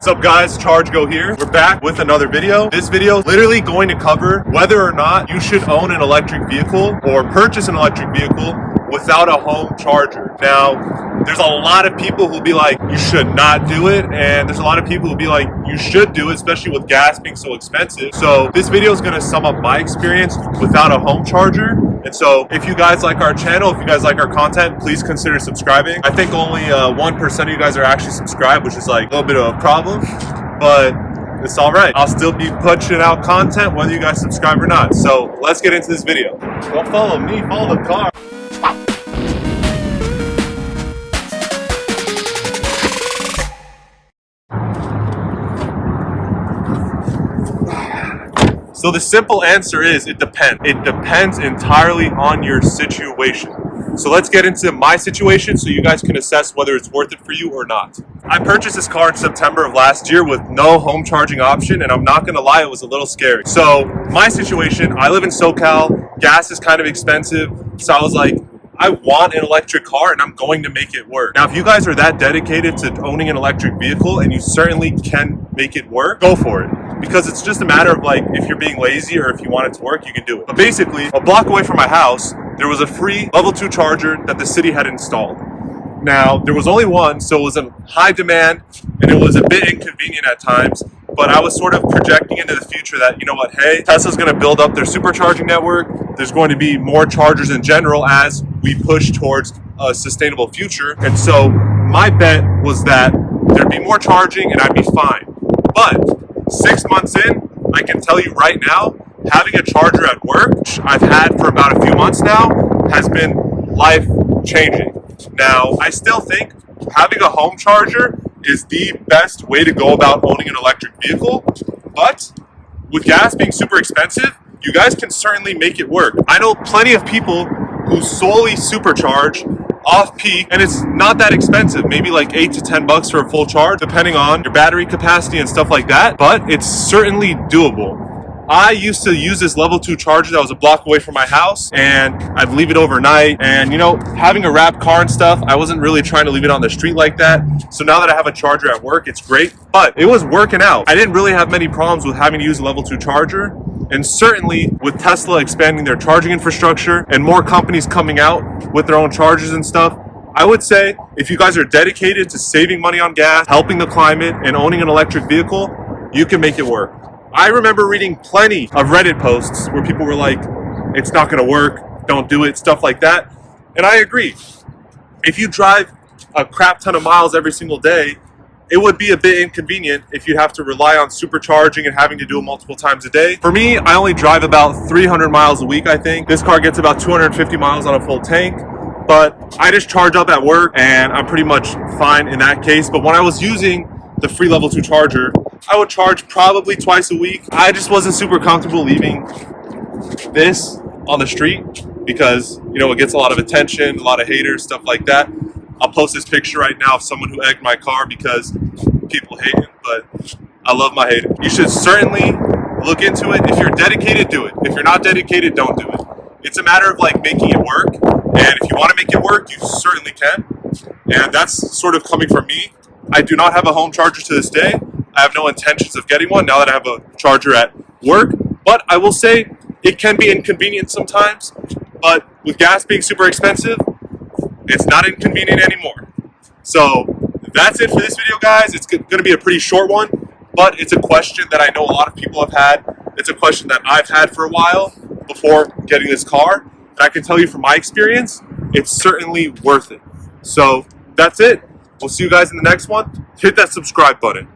What's up guys, ChargeGo here. We're back with another video. This video is literally going to cover whether or not you should own an electric vehicle or purchase an electric vehicle without a home charger. Now, there's a lot of people who'll be like, you should not do it, and there's a lot of people who'll be like, you should do it, especially with gas being so expensive. So this video is gonna sum up my experience without a home charger. And so if you guys like our channel, if you guys like our content, please consider subscribing. I think only 1% of you guys are actually subscribed, which is like a little bit of a problem, but it's all right. I'll still be pushing out content whether you guys subscribe or not. So let's get into this video. Don't follow me, follow the car. So the simple answer is it depends. It depends entirely on your situation. So let's get into my situation so you guys can assess whether it's worth it for you or not. I purchased this car in September of last year with no home charging option, and I'm not gonna lie, it was a little scary. So my situation, I live in SoCal, gas is kind of expensive, so I was like, I want an electric car and I'm going to make it work. Now, if you guys are that dedicated to owning an electric vehicle and you certainly can make it work, go for it. Because it's just a matter of like, if you're being lazy or if you want it to work, you can do it. But basically, a block away from my house, there was a free level 2 charger that the city had installed. Now, there was only one, so it was in high demand and it was a bit inconvenient at times. But I was sort of projecting into the future that, you know what, hey, Tesla's gonna build up their supercharging network. There's going to be more chargers in general as we push towards a sustainable future. And so my bet was that there'd be more charging and I'd be fine. But 6 months in, I can tell you right now, having a charger at work, which I've had for about a few months now, has been life-changing. Now, I still think having a home charger is the best way to go about owning an electric vehicle, but with gas being super expensive, you guys can certainly make it work. I know plenty of people who solely supercharge off peak, and it's not that expensive, maybe like $8 to $10 for a full charge, depending on your battery capacity and stuff like that, but it's certainly doable. I used to use this level 2 charger that was a block away from my house, and I'd leave it overnight. And you know, having a wrapped car and stuff, I wasn't really trying to leave it on the street like that. So now that I have a charger at work, it's great, but it was working out. I didn't really have many problems with having to use a level 2 charger. And certainly with Tesla expanding their charging infrastructure and more companies coming out with their own chargers and stuff, I would say if you guys are dedicated to saving money on gas, helping the climate, and owning an electric vehicle, you can make it work. I remember reading plenty of Reddit posts where people were like, it's not gonna work, don't do it, stuff like that. And I agree. If you drive a crap ton of miles every single day, it would be a bit inconvenient if you have to rely on supercharging and having to do it multiple times a day. For me, I only drive about 300 miles a week, I think. This car gets about 250 miles on a full tank, but I just charge up at work and I'm pretty much fine in that case. But when I was using the free level 2 charger, I would charge probably twice a week. I just wasn't super comfortable leaving this on the street because, you know, it gets a lot of attention, a lot of haters, stuff like that. I'll post this picture right now of someone who egged my car because people hate him, but I love my haters. You should certainly look into it. If you're dedicated, do it. If you're not dedicated, don't do it. It's a matter of like making it work. And if you want to make it work, you certainly can. And that's sort of coming from me. I do not have a home charger to this day. I have no intentions of getting one now that I have a charger at work. But I will say it can be inconvenient sometimes. But with gas being super expensive, it's not inconvenient anymore. So that's it for this video, guys. It's going to be a pretty short one, but it's a question that I know a lot of people have had. It's a question that I've had for a while before getting this car. And I can tell you from my experience, it's certainly worth it. So that's it. We'll see you guys in the next one. Hit that subscribe button.